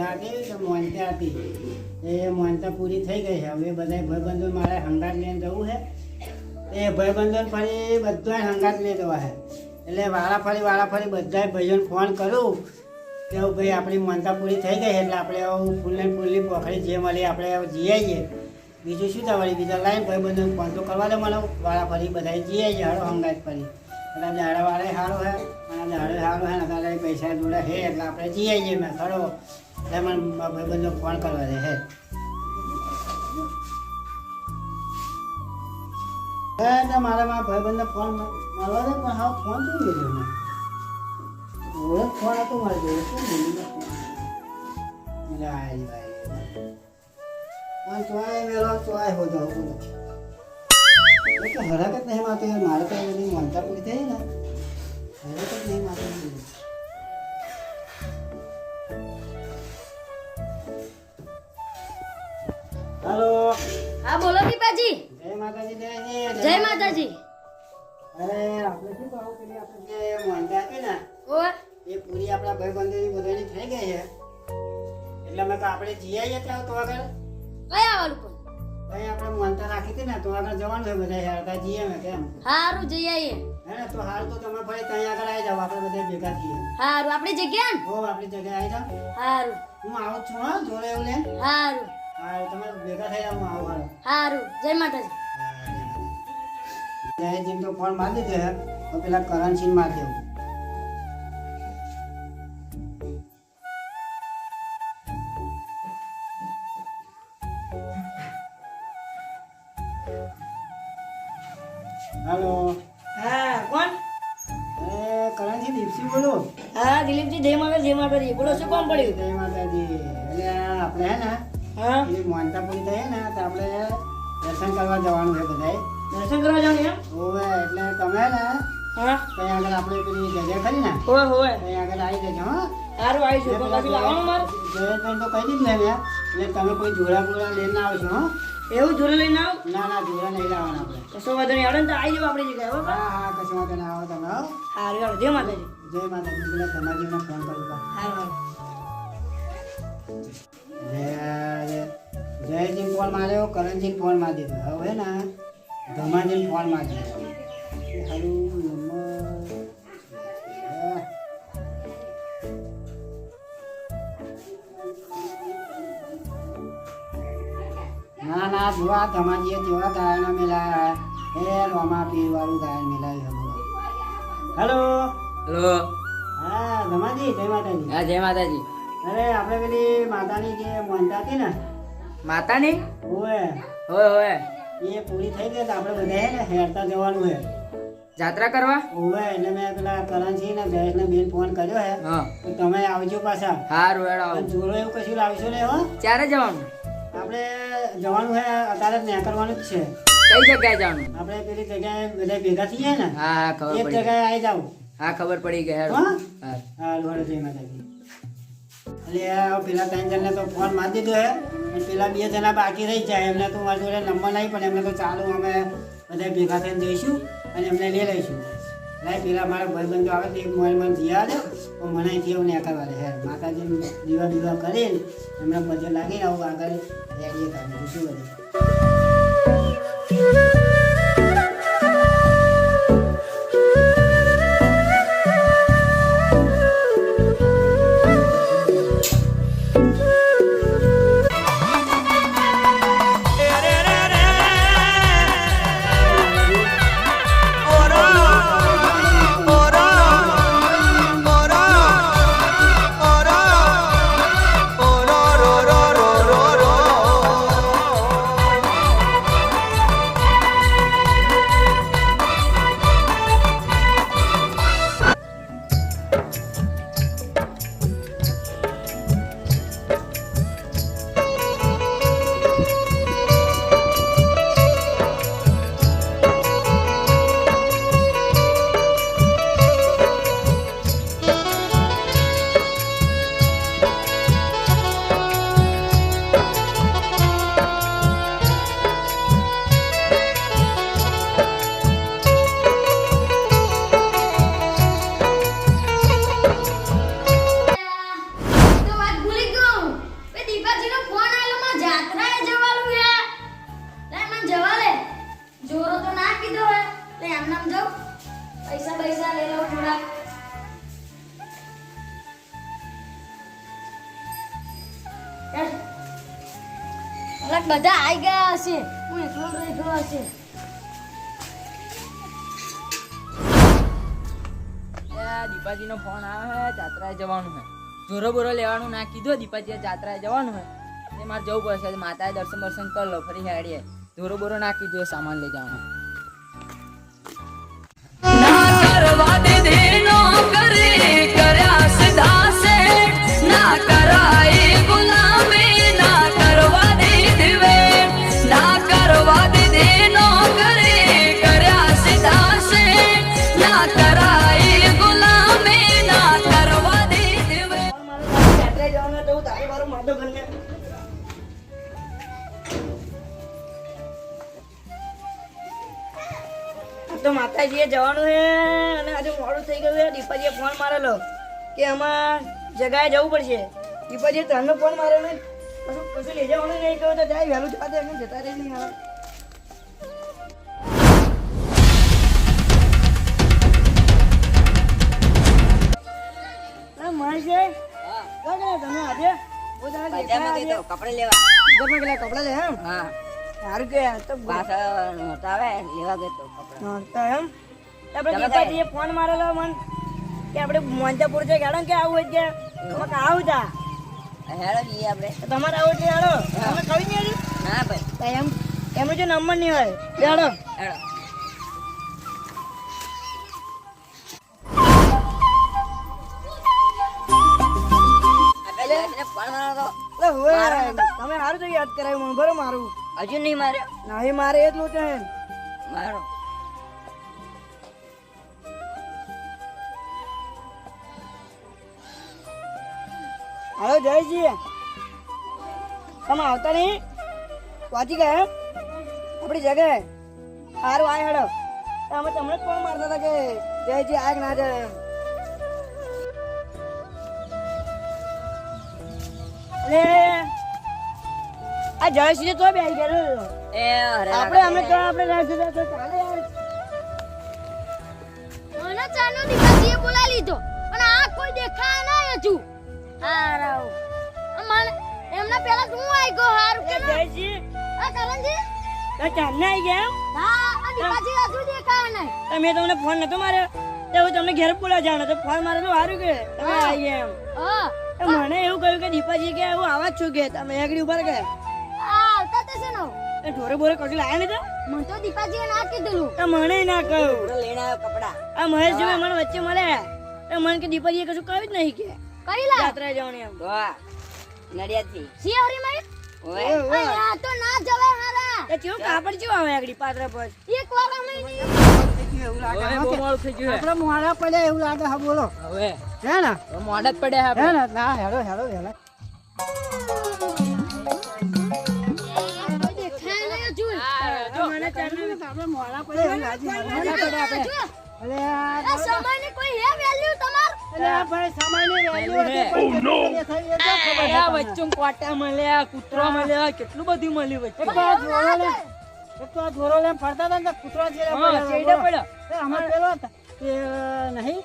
રજા હતી તો મોનતા હતી એ મોનતા પૂરી થઈ ગઈ છે. હવે બધા ભાઈબંધો મારે હંગાત લઈને જવું છે. એ ભાઈબંધો ફરી બધા હંગાત લઈ જવા છે. એટલે વાળા ફરી બધા ભાઈઓને ફોન કરું કે ભાઈ આપણી મોનતા પૂરી થઈ ગઈ એટલે આપણે ફૂલની પોખરી જે મળી આપણે જઈ આવીએ. બીજું શું થવાળી બીજા લાઈન ભાઈબંધોને ફોન તો કરવા દે મને. વાળા ફરી બધા જઈ આવીએ હારો હંગાત ફરી. એટલે દાડાવાળા સારો છે અને દાડો સારો છે ને તારે પૈસા જોડે છે એટલે આપણે જઈ આવીએ. મેં ખરો એટલે મને ભાઈબંધો ફોન કરવા દે હે એટલે મારા ભાઈબંધને ફોન મળવા દે પણ હા ફોન શું લીધો મેં ફોન હતો મારે જોડે શું બોલી ફોન ચોય મેળો ચોય હોતો બોલો તો હરકત નહીં માતો યાર મારે તો બધી મોનતા પૂરી થઈ ને હરકત નહીં માતો. હાલો હા બોલો દીપાજી. જય માતાજી. જય માતાજી. અરે આપણે શું કહું કે આપણે જે મોનતા હતી ને ઓય એ પૂરી આપણા ભાઈબંધોની બધાની થઈ ગઈ છે એટલે મેં તો આપણે જઈ આવીએ ત્યાં તો આગળ કયા વાળું પણ ભાઈ આપણે મોનતા રાખી હતી ને તો આગળ જવાનું હોય બધા યાર જઈએ મેં કેમ હારું જઈ આવીએ. હે ને તો હાલ તો તમે ભાઈ ત્યાં આગળ આવી જાઓ આપણે બધા ભેગા થઈએ. હારું આપણી જગ્યા ને હો આપણી જગ્યાએ આવી જાઓ. હારું હું આવું જ છું હા જોડે એવું લે હારું હા તમે ભેગા થઈ જાઓ હું આવું હાલો. હારું જય માતાજી. જયજીને તો ફોન મારી દીધો હે તો પેલા કરણસિંહ મારી દેવું. હાલો હા કોણ? કરણસિંહ દીપસિંહ બોલો. હા દિલીપજી જય માતાજી બોલો શું કામ પડ્યું? જય માતાજી. એટલે આપણે હે ને હા એ મોનતા પૂરી થઈ ને તો આપણે દર્શન કરવા જવાનું છે બધાએ. દર્શન કરવા જવાનું એમ? હોવે એટલે તમે ને હા ત્યાં આગળ આપણે પેલી જગ્યા ખરી ને હોય હોય ત્યાં આગળ આવી જજો હા. હારું આવીશું પણ પાછું લાવવાનું મારે જયેશભાઈ તો કહી દીધું ને એટલે તમે કોઈ જોડા બોડા લઈને આવશો હા. એવું જોડે લઈને આવ ના જોડા નહીં લાવવાના આપણે. કશો વાંધો નહીં આવડે ને તો આવી જાવ આપણી જગ્યાએ હો. હા કશું વાંધો ના આવો તમે હો. હારું હારું જય માતાજી. જય માતાજી. પેલા ધમાજીને ફોન કરું તા. હારું જયજી ફોન માર્યો કરણજી ફોન મારી દીધો હવે ને ધમાજી ફોન મારી દીધો. સારું ના જોવા ધમાજીએ જેવા ગાયનો મિલાયા હે રોમા પીર વાળું ગાયન મિલાવ્યું. Hello hello. હા ધમાજી જય માતાજી. હા જય માતાજી. અરે આપણે પેલી માતાની જે મોનતા હતી ને માતાની ઓએ હોય હોય એ પૂરી થઈ ગઈ તો આપણે બધા ને હેરતા જવાનું છે જાત્રા કરવા. ઓવે એટલે મેં પેલા કરણસિંહ ને જયેશ ને બેન ફોન કર્યો હે હા તો તમે આવજો પાછા. હારું હેડો આવો. જોડો એવું કશું લાવશો ને હો. ક્યારે જવાનું? આપણે જવાનું હે અત્યારે જ નીકળવાનું જ છે. કઈ જગ્યાએ જવાનું? આપણે પેલી જગ્યાએ બધા ભેગા થઈએ ને હા હા ખબર એક પડી. જગ્યાએ આવી જાવ. હા ખબર પડી ગઈ હેડો. હા? હા હા લોહડો જય માતાજી. એટલે આ પેલા 3 જણને તો ફોન મારી દીધો હે અને પેલા 2 જણા બાકી રહી જાય એમને તો મારી જોડે નંબર નહીં પણ એમને તો ચાલુ અમે બધા ભેગા થઈને જઈશું અને એમને લઈ લઈશું. એટલે પેલા મારા ભાઈબંધો આવે તો એક મોબાઈલમાં જીયા દે તો મને અહીંથી એવું નીકળવા દે હે માતાજી દીવા કરીને એમને બધે લાગીને આવું આગળ રેડીએ કાઢી શું બધું. બધા આવી ગયા હશે હું એકલો રહી ગયો હશે દીપાજી નો ફોન આવે છે, જાત્રાએ જવાનું છે. જોરો બોરો લેવાનું ના કીધું, દીપાજી જાત્રાએ જવાનું છે. એ મારે જવું પડશે. માતાએ દર્શન કરી લો, ફરી હેડીએ. જોરો બોરો ના કીધું, એ સામાન લઈ જવાનું. ના કરવા દીધે નો કરે કર્યા સદા સે ના કરાય ગુલામી ના કરવા દીધવે ના કરવા દીધે નો કરે કર્યા સદા સે ના કરાય ગુલામી ના કરવા દીધવે. જાત્રાએ જવાનું હોય તો હું તારે મારું માધો કરીને તો માતાજીએ જવાનું છે અને આજે મોડું થઈ ગયું છે. દીપાજીએ ફોન મારેલો કે આમાં જગાએ જવું પડશે. દીપાજીએ તને ફોન માર્યો ને કશું લઈ જવાનું નહીં કહ્યું તો જાય વહેલું જવા દે, એમને જતા રહી નહીં આવે. મહેશજી, ક્યાં ગયા તમે આજે? બહુ દાડા દેખાયા આજે. કપડે લેવા. તમે પેલા કપડાં લે એમ? હા, સારું કે તો પાછા નહોતા આવે, લેવા ગયો તો કપડા. હા, તો એમ આપણે દીપાજીએ ફોન મારેલો મન કે આપણે મોંચાપુર છે ગાડો કે આવું હોય કે તમે આવું તા હેડો જઈએ આપણે. તમારે આવું છે હાડો તમે કઈ નહીં હજી? ના ભાઈ, તો એમનો જો નંબર નહીં હોય તે હાડો. હેડો. એટલે હોય તમે સારું તો યાદ કરાવ્યું મને બરો મારું હજુ નહીં માર્યો. નહીં મારે એટલું છે મારો હાલો જયજી તમે આવતા નહીં પહોંચી ગયા એમ આપણી જગ્યાએ સારું આય હેડો અમે તમને જ ફોન મારતા હતા કે જયજી આય કે ના જાય એમ. આ જયશ્રી તો બેસી ગયા એ અરે આપણે અમે તો આપણે રહેશું તો ચાલે યાર. મને ચાનો દીપાજીએ બોલાવી લીધો પણ આ કોઈ દેખાય ના હજુ હારાવ મને એમના પહેલા હું આવી ગયો હારું એ કે જયશ્રી આ કરણજી તો ચાંદના આવી ગયા એમ? હા આ દીપાજી હજુ દેખાય નહીં તો મેં તમને ફોન નતો માર્યો તો હું તમને ઘેર બોલાવા જાણો તો ફોન મારેલો સારું કે તમે આવી ગયા એમ. હા તો મને એવું કહ્યું કે દીપાજી કે હું આવા જ છું કે તમે આગળ ઉભા ગયા આ આવતા તે છે નો એ ઢોરે બોરે કશું લાયા નહીં તો મને તો દીપાજીએ ના કીધેલું તો મને ના કહ્યું. લઈને આવ્યો કપડા. આ મહેશ જો મને વચ્ચે મળ્યા તો મને કે દીપાજીએ કશું કહ્યું જ નહીં કે કઈ લા યાત્રા જવાની એમ. તો આ નડિયાદથી. સી હરી મય ઓય, આ તો ના જવાય હારા તો કેવું કાપડ કેવું આવે આગળ પાત્રા પર એક વાર અમે એવું લાગે ઓય, બહુ મોડું થઈ ગયું આપણે મોડા પડે એવું લાગે હા બોલો છે. હવે હે ને તો મોડા જ પડ્યા હે આપણે. ને ના હેડો હેડો હેડો દેખાય નહીં હજુ મને ચાંદના આપણે મોડા પડે એવું લાગે મોડા પડે આપણે અરે આ સમયની કોઈ હે વેલ્યુ તમાર અરે ભાઈ સમયની વેલ્યુ હતી પણ કેટલી થઈ એ તો ખબર આ વચ્ચે કોટા મળ્યા, કૂતરો મળ્યા, કેટલું બધું મળ્યું વચ્ચે. એક તો આ જોરો લઈને ફરતા હતા ને તો કૂતરો ચેડે હા, ચેડે પડ્યો. એ અમારે પેલો હતો કે નહીં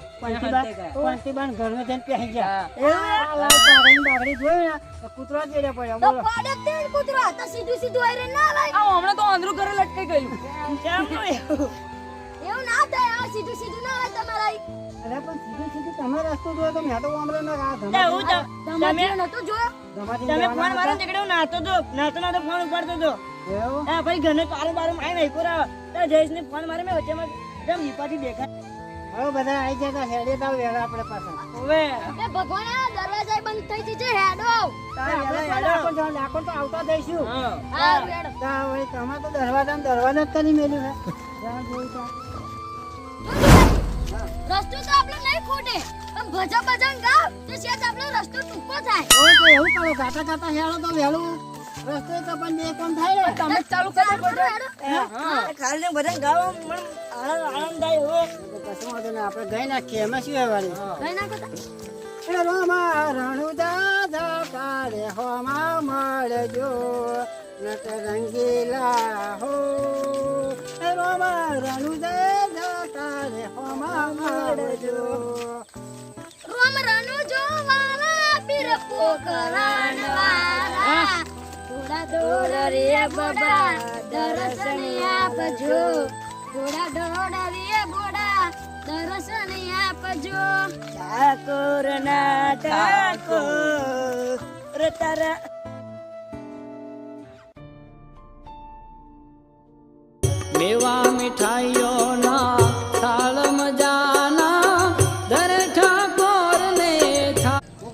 પંતીબાન ઘરમાં જઈને પહેરી ગયા આ લાલ પાઘડી બાઘડી જોઈ ને તો કૂતરો ચેડે પડ્યો તો બોલો પડે તે કૂતરો તો સીધું સીધું આયરે ના લાય આ હમણાં તો આંધળું ઘરે લટકાઈ ગયું. કેમ નું એવું? એવું ના થાય આ સીધું સીધું ના હોય તમારા અરે પણ સીધું સીધું તમે રસ્તો જોયો તો મેં તો આમરે ના આ તમે નતો જોયો તમે ફોન મારો નીકળે હું નાતો નાતો ફોન ઉપાડતો હતો હા ભાઈ ઘરને પારું બારું મારી નહીં પૂરા તો જયેશ ને ફોન મારે મેં વચ્ચેમાં જેમ દીપાથી દેખાય હવે બધા આવી જતા હેડે તાવ વેલા આપણે પાછા હવે એ ભગવાન આ દરવાજા બંધ થઈ જશે હેડો લાખો તો આવતા દઈશું હા. હા હેડો તમારે તો દરવાજા જ કરી મેલ્યું હે જ્યાં જોયું ત્યાં. રસ્તો તો આપણે નહીં ખોટે પણ ભજા ભજન ગાવ તો શેજ આપણો રસ્તો ટૂંકો થાય હવે તો એવું કરો ગાતા ગાતા હેડો તો વહેલું રસ્તે તો પણ બે કામ થાય ને તમે ચાલુ કરી હેડો, હેડો. ખાલી ને બધા ગાવા મને આનંદ થાય હવે કશું વાંધો નહીં આપણે ગઈ નાખીએ એમાં શુંહેવાની કઈ ના કરતા રોમા રણુ દાદા તારે હોમાં મળજો નટ રંગીલા હો રોમા રણુ દાદા તારે હોમાં મળજો રોમ રનુ જો વાલા પીર પોકરાન વાલા થોડા દોડ રે બાબા દર્શન આપજો ઘોડા દોડ રે ઘોડા દર્શન આપજો ઠાકોર ના ઠાકોર તારા મેવા મીઠાઈઓના થાળ મજાના દર ઠાકોર ને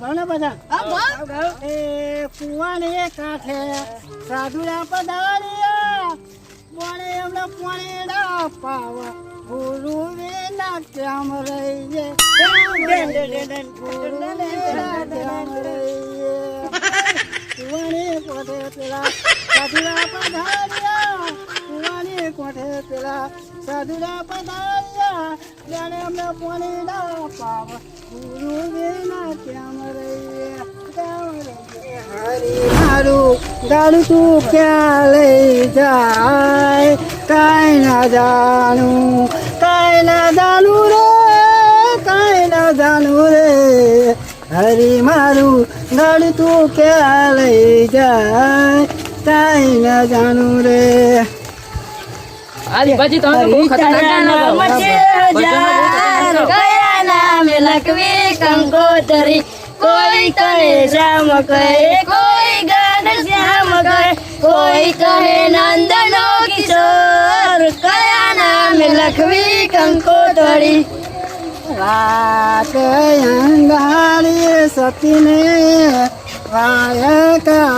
ઘણા બધા એ કુવાને કાંઠે સાધુરા પધાર્યા બોણે એમને પોણેડા પાવા ગુરુ વિના કેમ રહીએ કુવાને કોઠે પેલા સાધુરા પધાર્યા કુવાને કોઠે પેલા સાધુરા પધાર્યા જાણે એમને પોણેડા પાવા ગુરુ વિના કેમ રહીએ હરી મારું ગાડું તું ક્યાં લઈ જાય કાંઈ ના જાણું રે કાંઈ ના જાણું રે હરી મારું ગાડું તું ક્યાં લઈ જાય કાંઈ ના જાણું રે આ દીપાજી તમે તો બહુ ખતરનાક ગાના ગાઓ. કયા નામ લખવી કંકોતરી કોઈ કહે શ્યામ કહે કોઈ ગણ શ્યામ કહે કોઈ કહે નંદનો કિશોર કયા નામ લખવી કંકોતરી રાત અંગારી સતીને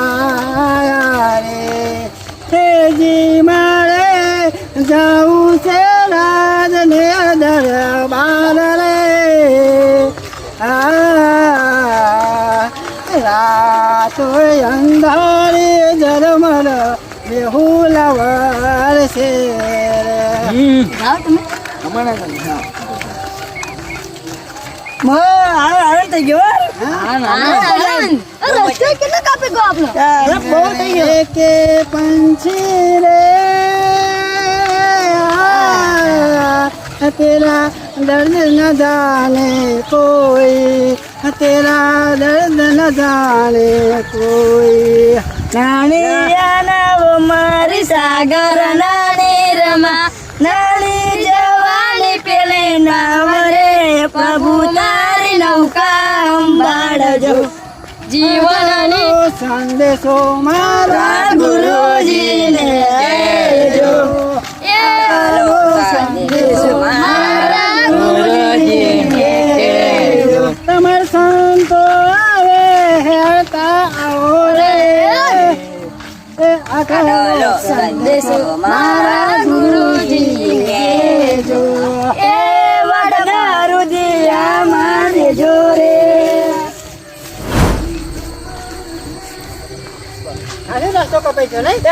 વાયકાયા રે તેજી મારે જાઉં છે રાજને દરબાર રે રાતો અંધારી જરમર બેહુલવર છે આનંદ થઈ ગયો રસ્તો કેટલો કાપી ગયો આપણો બહુ થઈ ગયો કે પંછી રે તેરા દર્દ ન જાને કોઈ તેરા દર્દ ન જાને કોઈ નાની મારી સાગર નાની રમા નાની જવાની પેલે નામ રે પ્રભુ તારી નૌકા અંબાડજો જીવનની સંદેશો મારા ગુરુજીને કહેજો. સંદેશો મારા ગુરુજીને કહેજો. તમાર સંતો આવે હેરતા આવો રે એ આખા સંદેશો મારા ગુરુજીને કહેજો. એ વડદારૂ દિયા મારે જોરે આને રસ્તો કપાઈ ગયો નહીં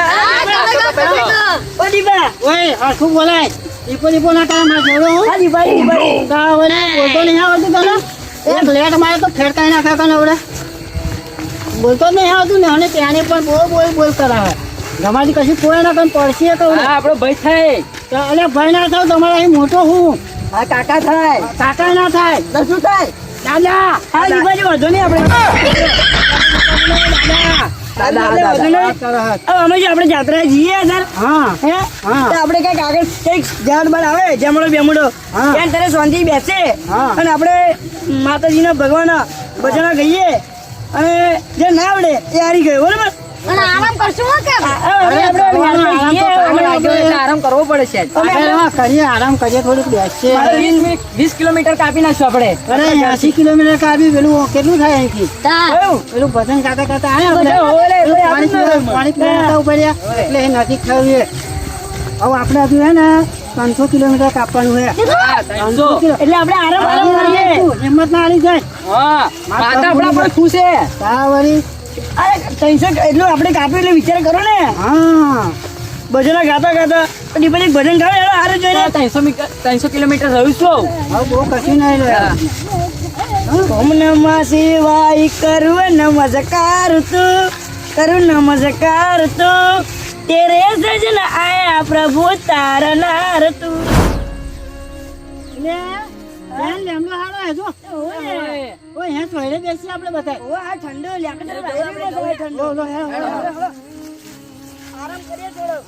ઓડીબા ઓય હરખું બોલાય દીપો ના તારા માં જોડો હું હાજી ભાઈ ભાઈ તાવને બોલતો નહીં આવતું તને એક લેટ મારે તો ફેરકાઈ નાખે કને આવડે બોલતો જ નહીં આવતું ને અને ત્યાંને પણ બોલ કરાવે ગમાજી કશું કોઈ ના કઈ પડશે કહું આ આપણો ભાઈ થાય તો અલે ભાઈ ના થાવ તમારા અહીં મોટો હું આ કાકા થાય કાકા ના થાય તો શું થાય દાદા હાજી ભાઈ વધુ નહીં આપણે અમે જો આપણે જાત્રા જઈએ સર હા હે હા તો આપણે કઈક આગળ કઈક ઝાડ બાડ આવે જમણો બેમડો હા. ત્યાં તારે શાંતિ બેસે હા. અને આપણે માતાજીના ભગવાન ભજનો ગઈએ અને જે ના આવડે એ હારી ગયો બરોબર અને આરામ કરશું હો કેમ હવે આપણે આરામ તો જઈએ, અમે અમે લાગ્યો એટલે આરામ કરવો પડે છે જ. કરીએ આરામ કરીએ થોડુંક બેસીએ મારે 20 કિલોમીટર કાપી નાખશું આપણે અરે 80 કિલોમીટર કાપી પેલું કેટલું થાય અહીંથી તા કયું? પેલું ભજન ગાતા ગાતા આવ્યા બધા આપણે. ઓલે, પેલું ઓલે પાણી આપી પીવા- પાણી પીવા ઉપર રહ્યા. એટલે એ નજીક થયું છે. હવે આપણે હજુ હે ને 500 કિલોમીટર કાપવાનું છે હા, 300. કિલો. એટલે આપણે આરામ કરીએ હિંમત ના હારી જાય હા માતા આપણા પર ખુશ છે તા વળી અરે 300 એટલું આપણે કાપ્યું એટલે વિચાર કરો ને હા ભજનો ગાતા ગાતા પછી પછી ભજન ગાવે એટલે હારે જોઈને 300 કિલોમીટર રહ્યું છું હવે બહુ કશું નહીં રહ્યું. ઓમ નમઃ શિવાય કરું નમસ્કાર તું કરું નમસ્કાર તું તેરે સજન આયા પ્રભુ તારનાર તું એટલે બેન લેમડો હારો હે જો. ઓય હે સોયરે બેસી આપણે બધા ઓ આ ઠંડો લે આપણે લો, લો, હેરો, હેરો. આરામ કરીએ થોડો.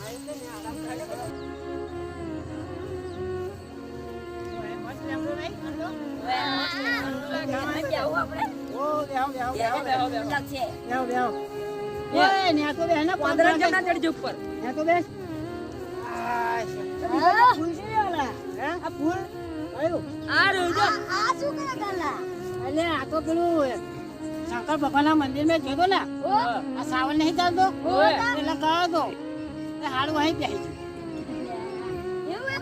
ઓય, ન્યા તો બેસ ને, પાંદડા જમણા ચડજો ઉપર. ન્યા તો બેસ. ફૂલ છે વાલા. હે? આ ફૂલ કયું? આ રહ્યું જો. આ શું કરે ગાલા એટલે આ તો પેલું શંકર ભગવાનના મંદિરમાં જોયો ને, આ સાવન નહીં ચાલતો એટલે ગયો તો હાડું અહીં બેસી એવું હે?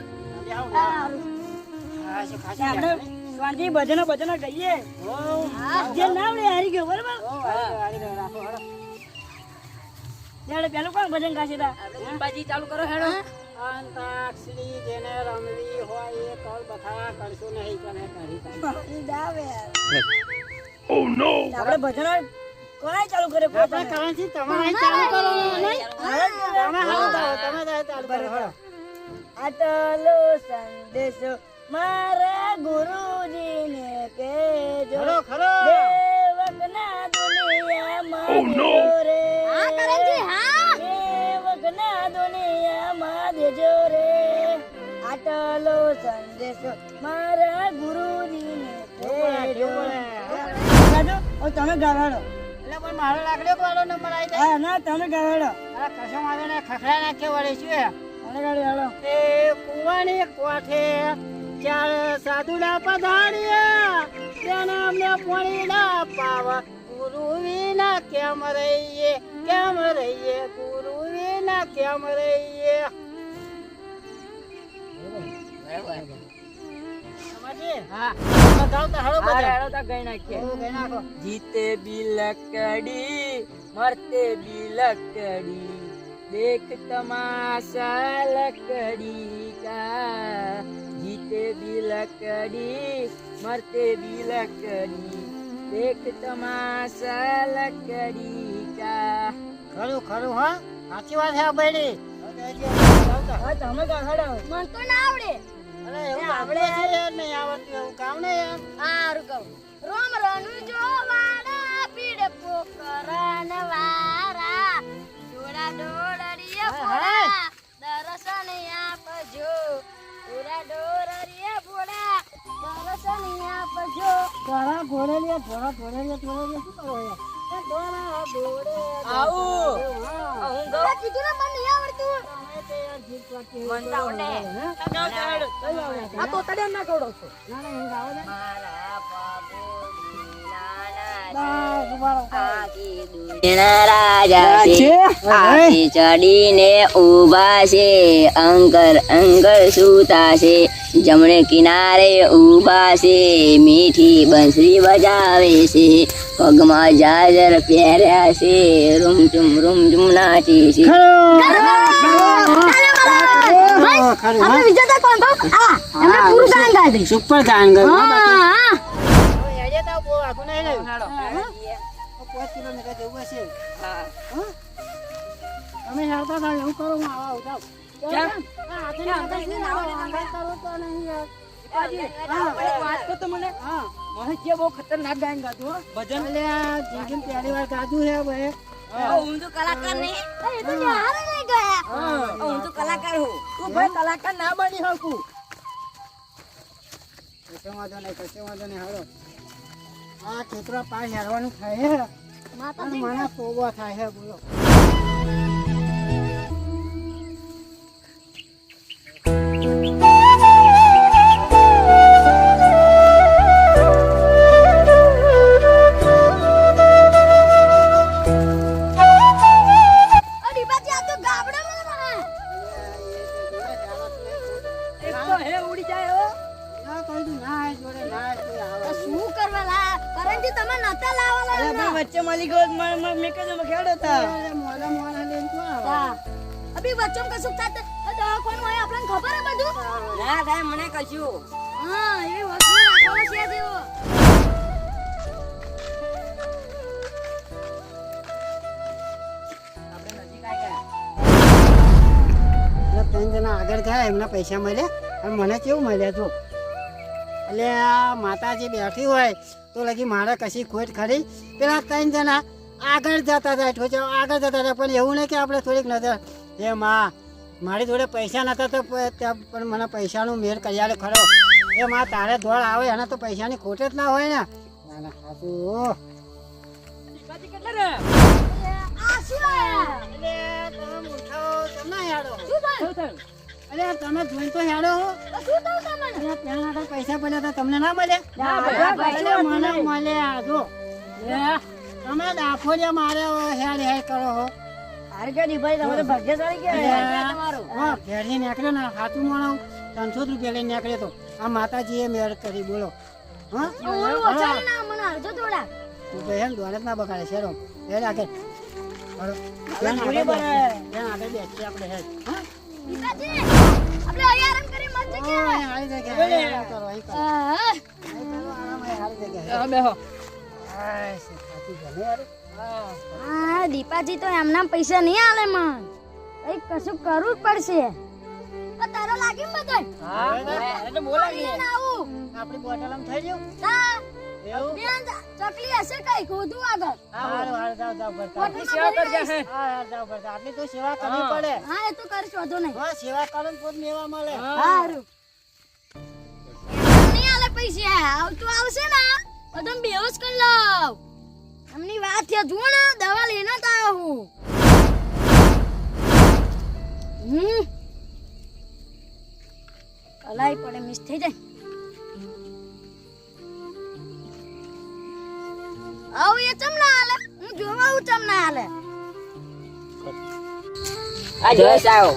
ગયું. હા, શું ખાસી આપણે શાંતિ ભજનો ગઈએ. જે ના આવડે હારી ગયો બરાબર. આપણે પેલું કોણ ભજન ગાશે તા? આપણે દીપાજી ચાલુ કરો હેડો. અંતાક્ષરી જેને રમવી હોય એ કળ બથા કરશો નહીં પણ કરી આપણે ભજનો કોણે ચાલુ કરે આપણે કરણસિંહ તમારે અહીં ચાલુ કરો નહીં? તમે હાલો ગાઓ, તમે ચાલુ કરો હાલો. આટલો સંદેશો મારા ગુરુજીને કેજો. ખરો ખરો દેવકના દુનિયામાં દેજો રે. હા કરણજી હા દેવકના દુનિયામાં દેજો રે. આટલો સંદેશો મારા ગુરુજીને કેજો. ગાજો, હવે તમે ગાવાડો. એટલે પણ મારો લાકડીઓ વાળો નંબર આવી જાય. હા ના તમે ગાવાડો. આ કશો વાંધો નહીં, ખખડા નાખે વળે શું હે? મને ગાડી હાલો. એ કુવાની કોઠે ચાર સાધુડા પધાર્યા, તેને અમને પાણી ના પાવા. ગુરુ વિના કેમ રહીએ, ગુરુ વિના કેમ રહીએ. સમજી? હા. તમે ગાઓ તો હાલો આ બધા. હેડો તા ગઈ નાખીએ. એવું કહી નાખો. जीते भी लकड़ी मरते भी लकड़ी देख तमाशा लकड़ी का जीते भी लकड़ी मरते भी लकड़ी देख तमाशा लकड़ी का. ખરું ખરું હા, સાચી વાત છે આ બૈરી. હા તમે ગાવાડો. મન તો ના આવડે અરે એવું આપણે યાર નહીં આવડતું એવું કામ ને યાર. હારું કહું રોમ રનું જોવાના પીડ પોકરન વારા જોડા ડોળરિયા ફોડા દર્શન આપજો જોડા ડોળરિયા ફોડા દર્શન આપજો ઘોડા ઘોડેલિયા શું કરો યાર? આવું હું ગઉ આ કીધું ને મને નહીં આવડતું મન તો આવડે. આ તો તડે ના ગોડો છો. મારા રાજા છે આથી ચડીને ઊભા છે અંકર અંકર સૂતા છે જમણે કિનારે ઊભા છે મીઠી બંસરી બજાવે છે પગમાં જાજર પહેર્યા છે રૂમ ઝુમ નાચે છે. આપણે વિજેતા કોણ કહું આ એમને પૂરું ગાન ગાઈ દઈશ સુપર ગાન ગયું હા હા બહુ આખું નહીં રહ્યું. 5 કિલોમીટર જેવું હશે. તમે હેરતા થાવ એવું કરો, હું આવા જાવ. કેમ? હાથે હાથે આવા કરો તો નહીં યાર. વાત તો તો મને હા મને કે બહુ ખતરનાક ગાયન ગાતું હો ભજન. એટલે આ જિંદગીમાં પહેલી વાર ગાધું છે ભાઈ. હું તો કલાકાર નહીં. એ તો હારે નહીં ગયા હું તો કલાકાર હું. તું ભાઈ કલાકાર ના બની શકું. કશો વાંધો નહીં હાલો. આ ખેતરો પાર હેરવાનું થાય છે અને માતાજી મને પોવો થાય છે બોલો. અરે બાજી આ તો ગાબડામાં રહે એક તો હે ઉડી જાય હો. ના કહી દઉં, ના એ જોડે ના એ કોઈ આવે. આ શું કરવા લા કરણજી તમે નતા લાવવાના અરે હતા. ભાઈ વચ્ચે મળી ગયો મેં કીધું ખેડો હતા. અરે મોડા મોડા લઈને શું આવે? હા અભી વચ્ચોમ કશું થાત દવાખાનું હોય આપણને ખબર હે બધું ના થાય મને કશું. હા એ વસ્તુ રાખવાનો છે જેવો આપણે નજીક આવી ગયા. એટલે 3 જણા આગળ ગયા, એમના પૈસા મળ્યા અને મને કેવું મળ્યા જો. એટલે આ માતાજી બેઠી હોય તો લગી મારે કશી ખોટ ખરી. પેલા 3 જણા આગળ જતા હતા, આગળ જતા હતા, પણ એવું નહીં કે આપણે થોડીક નજર એ માં મારી જોડે પૈસા નતા તો પણ મને પૈસાનું મેળ કરી આલે ખરો. એ માં તારે ધોળ આવે એને તો પૈસાની ખોટ જ ના હોય ને. ના ના સાચું. દીપાજી કેટલા રે આ શું આયા? એટલે તમે મૂર્ખો તમને હેડો. શું થયું? શું થયું અરે તમે જોઈને તો હેડો. તો શું થયું તમને? અરે પેલા તો પૈસા પડ્યા હતા તમને ના મળ્યા? બધા અરે મને મળ્યા. જો તમે ડાફોડિયા મારે હેડ હેડ કરો હો. હાર કે દીપાજી તમે તો ભાગ્યશાળી કહેવાય તમારું. હા ઘેરથી નીકળ્યો ને સાચું માણો 300 રૂપિયા લઈને નીકળ્યો તો આ માતાજીએ મેળ કરી બોલો. હા હું ઓછા ના મને અડધો થોડા. તું તો એમ દોડત ના બગાડે છે રો હેડ આગળ. હાલો. આગળ પૂરી બનાવે. ત્યાં આગળ બેસીએ આપણે હેડ. હા દીપાજી આપણે અહીંયા આરામ કરી મત જગ્યાએ. અહીં હારી જગ્યાએ. અહીં કરો અહીં કરો. આહ, અહીં કરો આરામ અહીં હારી જગ્યાએ. બેહો બેહો આય, સાચી ગમે યાર. આ દીપાજી તો એમના પૈસા નહીં આલે મન. કઈક કશું કરવું જ પડશે. તારો લાગ્યું બધું? હા એટલે બોલાવી લઈને આવું. આપણી બોટલ આમ થઈ ગયું તા એવું. બેન ચકલી હશે કઈ ખોદું આગળ. હારું હારું જાઓ જાઓ ભરતા. આટલી સેવા કરજે હે હા યાર જાઓ ભરતા. આટલી તો સેવા કરવી હા. પડે. હા એ તો કરીશ વાંધો નહીં. હા સેવા કરો ને તો જ મેવા મળે. હારું. નહીં આલે પૈસા આવતું આવશે ને બધું બેહોશ કરી લઉં. એમની વાત છે જુઓ ને દવા લઈને જ આવ્યો હું. અલાઈ પડે મિસ થઈ જાય. આવું એ ચમ ના હાલે હું જોવા હું ચમ ના હાલે. આ જયેશ આવ્યો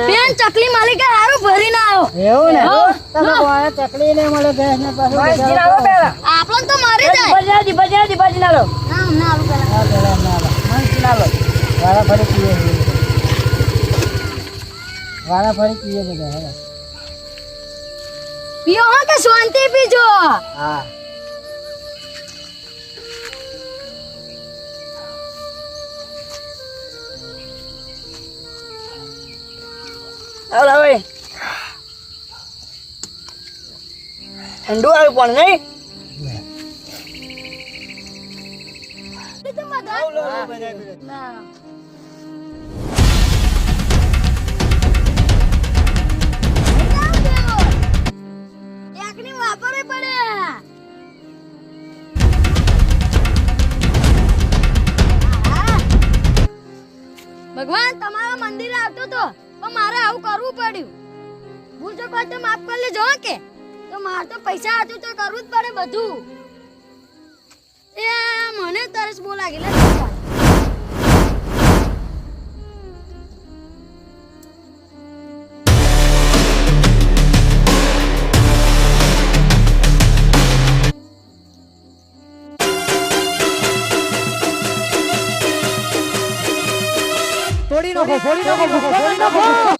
બેન ચકલી માલિક હારું ભરીને આવ્યો. એવું ને હા. તમે બોલે ચકલી ને મળે ભેંસ ને પાછું ભાઈ આવો પેલા આપણને તો મારી જાય. દીપાજી ના લો ના ના આવું પેલા. હા પેલા ના લો. ના લો વારા ફરી પીએ છે. વારા ફરી પીએ બધા હવે. પીઓ હો કે શાંતિ પીજો. હા ચાલો હવે ઠંડુ આવ્યું પણ નહીં બીજું બધા? હા, બધા પીએ. ના. એકની વાપરવી પડે. હા. ભગવાન તમારા મંદિરે આવતો તો પણ મારે આવું કરવું પડ્યું. ભૂલ ચૂક હોય તો માફ કરી લેજો હો કે તો મારે તો પૈસા હતું તો કરવું જ પડે બધું. એ મને તરસ બહુ લાગી લે. છોડી નાખો